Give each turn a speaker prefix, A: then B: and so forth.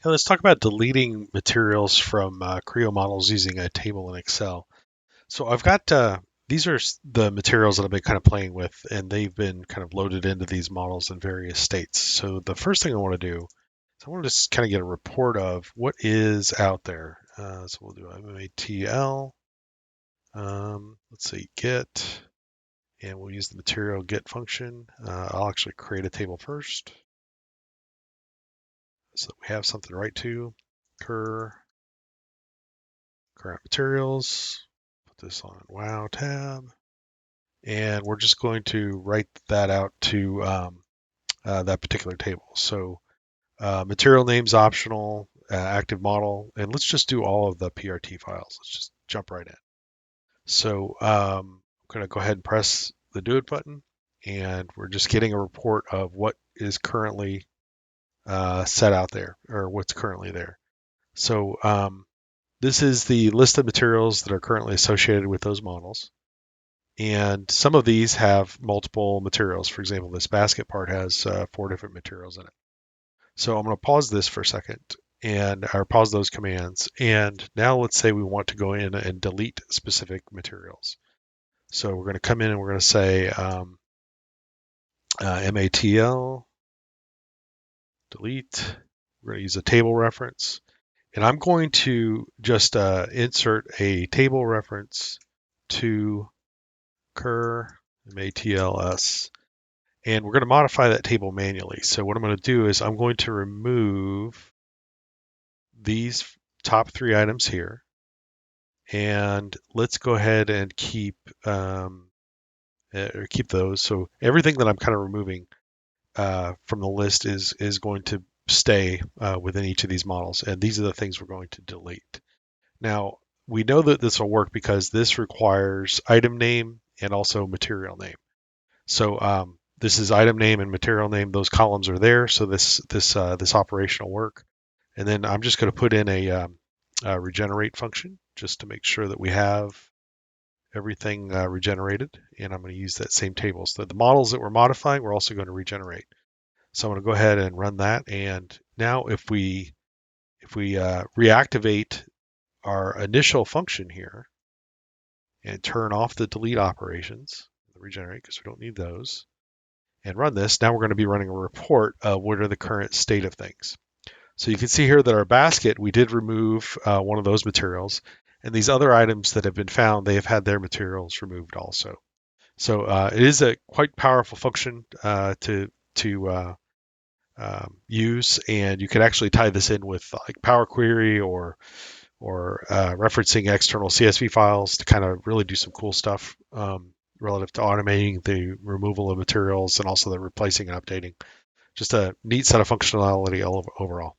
A: Okay, let's talk about deleting materials from Creo models using a table in Excel. So I've got these are the materials that I've been kind of playing with, and they've been kind of loaded into these models in various states. So the first thing I want to do is I want to just kind of get a report of what is out there. So we'll do MATL. Let's see, get, and we'll use the material get function. I'll actually create a table first so that we have something to write to. Current materials. Put this on Wow tab. And we're just going to write that out to that particular table. So material names optional, active model, and let's just do all of the PRT files. Let's just jump right in. So I'm going to go ahead and press the do it button, and we're just getting a report of what is currently set out there, or what's currently there. So this is the list of materials that are currently associated with those models. And some of these have multiple materials. For example, this basket part has 4 different materials in it. So I'm going to pause this for a second and or pause those commands. And now let's say we want to go in and delete specific materials. So we're going to come in and we're going to say MATL, delete. We're going to use a table reference. And I'm going to just insert a table reference to cur MATLS. And we're going to modify that table manually. So what I'm going to do is I'm going to remove these top 3 items here. And let's go ahead and keep keep those. So everything that I'm kind of removing from the list is going to stay within each of these models. And these are the things we're going to delete. Now, we know that this will work because this requires item name and also material name. So this is item name and material name. Those columns are there, so this operation will work. And then I'm just going to put in a regenerate function just to make sure that we have everything regenerated. And I'm going to use that same table. So the models that we're modifying, we're also going to regenerate. So I'm going to go ahead and run that. And now if we reactivate our initial function here and turn off the delete operations, the regenerate because we don't need those, and run this, now we're going to be running a report of what are the current state of things. So you can see here that our basket, we did remove one of those materials, and these other items that have been found, they have had their materials removed also. So it is a quite powerful function to use, and you can actually tie this in with like Power Query or referencing external CSV files to kind of really do some cool stuff relative to automating the removal of materials and also the replacing and updating. Just a neat set of functionality overall.